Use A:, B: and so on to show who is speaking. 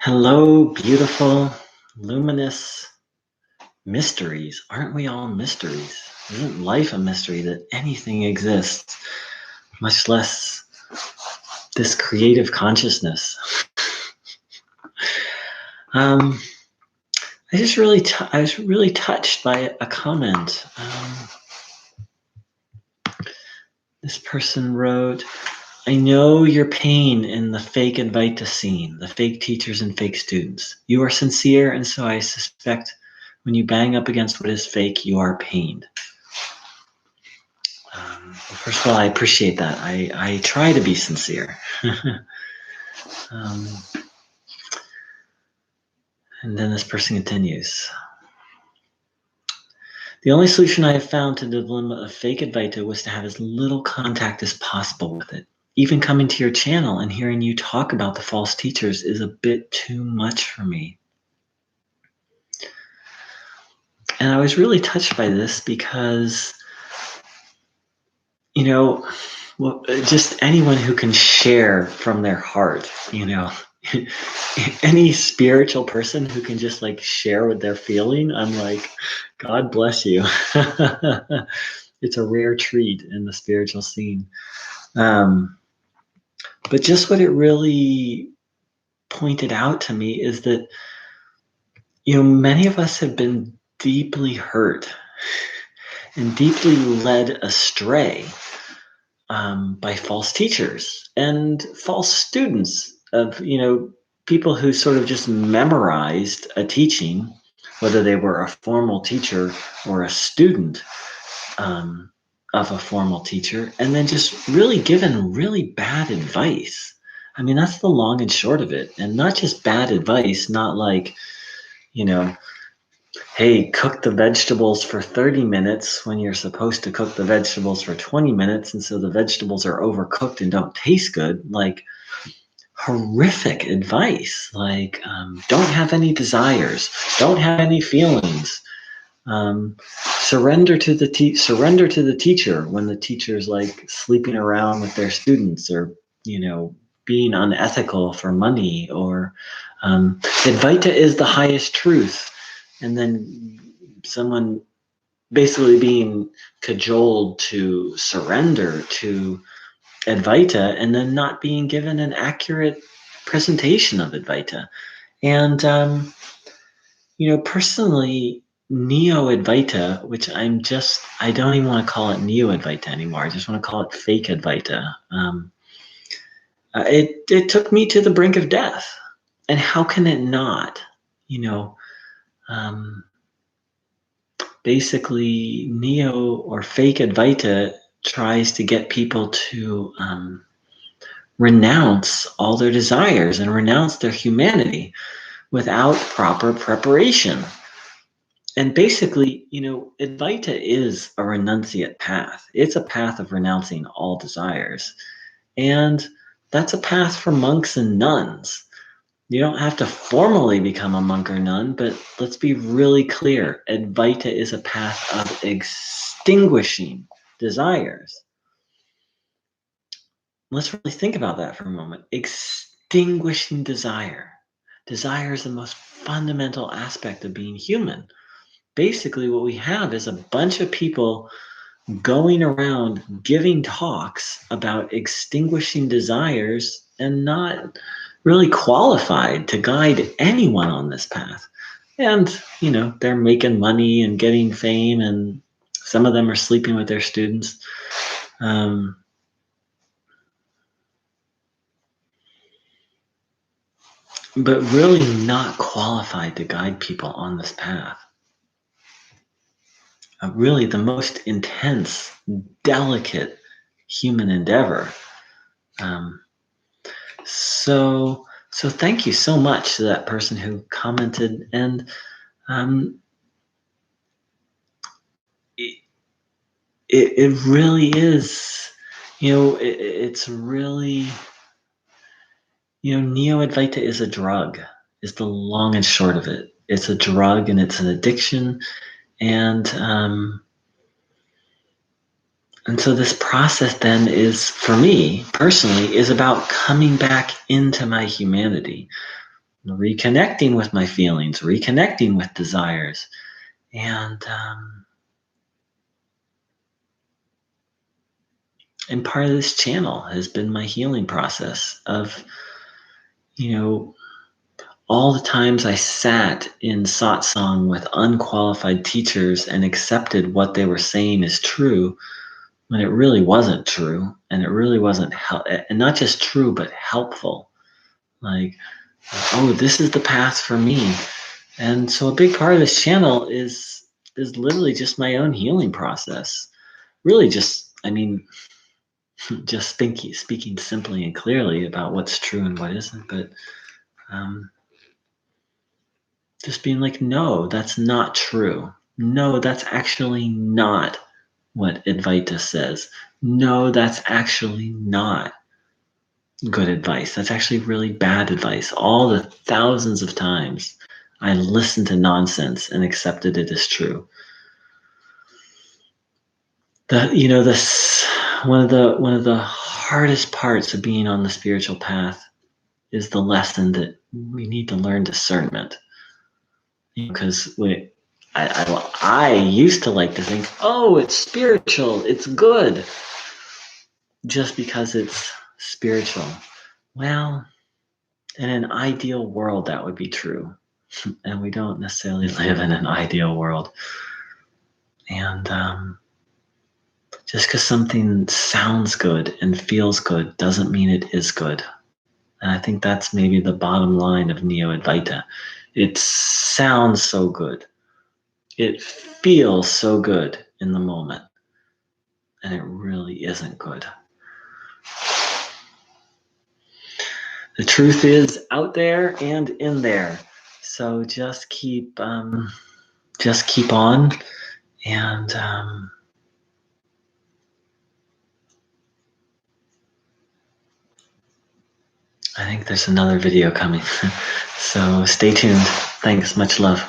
A: Hello, beautiful, luminous mysteries. Aren't we all mysteries? Isn't life a mystery that anything exists, much less this creative consciousness? Um, I was really touched by a comment. This person wrote, "I know your pain in the fake Advaita scene, the fake teachers and fake students. You are sincere, and so I suspect when you bang up against what is fake, you are pained." Well, first of all, I appreciate that. I try to be sincere. um, and then this person continues. The only solution I have found to the dilemma of fake Advaita was to have as little contact as possible with it. Even coming to your channel and hearing you talk about the false teachers is a bit too much for me. And I was really touched by this because, just anyone who can share from their heart, any spiritual person who can just like share what they're feeling, I'm like, God bless you. It's a rare treat in the spiritual scene. But just what it really pointed out to me is that, many of us have been deeply hurt and deeply led astray by false teachers and false students of, people who sort of just memorized a teaching, whether they were a formal teacher or a student of a formal teacher, and then just really given really bad advice. I mean, that's the long and short of it. And not just bad advice, not like, you know, hey, cook the vegetables for 30 minutes when you're supposed to cook the vegetables for 20 minutes. And so the vegetables are overcooked and don't taste good. Like horrific advice. Like, don't have any desires, don't have any feelings. Surrender to the teacher when the teacher's like sleeping around with their students, or being unethical for money, or Advaita is the highest truth, and then someone basically being cajoled to surrender to Advaita and then not being given an accurate presentation of Advaita. And personally, Neo-Advaita, which I don't even want to call it Neo-Advaita anymore. I just want to call it fake Advaita. It took me to the brink of death. And how can it not? Basically, Neo or fake Advaita tries to get people to renounce all their desires and renounce their humanity without proper preparation. And basically, Advaita is a renunciate path. It's a path of renouncing all desires. And that's a path for monks and nuns. You don't have to formally become a monk or nun, but let's be really clear. Advaita is a path of extinguishing desires. Let's really think about that for a moment. Extinguishing desire. Desire is the most fundamental aspect of being human. Basically, what we have is a bunch of people going around giving talks about extinguishing desires and not really qualified to guide anyone on this path. And, they're making money and getting fame, and some of them are sleeping with their students. But really not qualified to guide people on this path. Really the most intense, delicate human endeavor. So thank you so much to that person who commented. And it really is, it's really, Neo-Advaita is a drug, is the long and short of it. It's a drug and it's an addiction. And so this process then is, for me personally, is about coming back into my humanity. reconnecting with my feelings, reconnecting with desires. And part of this channel has been my healing process of, all the times I sat in satsang with unqualified teachers and accepted what they were saying is true when it really wasn't true, and it really wasn't and not just true but helpful. Like, oh, this is the path for me. And so a big part of this channel is literally just my own healing process. Really, just speaking simply and clearly about what's true and what isn't, but just being like, no, that's not true. No, that's actually not what Advaita says. No, that's actually not good advice. That's actually really bad advice. All the thousands of times I listened to nonsense and accepted it as true. This one of the hardest parts of being on the spiritual path is the lesson that we need to learn discernment. Because I used to like to think, oh, it's spiritual, it's good, just because it's spiritual. Well, in an ideal world, that would be true. And we don't necessarily live in an ideal world. And just because something sounds good and feels good doesn't mean it is good. And I think that's maybe the bottom line of Neo-Advaita. It sounds so good. It feels so good in the moment. And it really isn't good. The truth is out there and in there. So just keep on, and I think there's another video coming. So stay tuned. Thanks. Much love.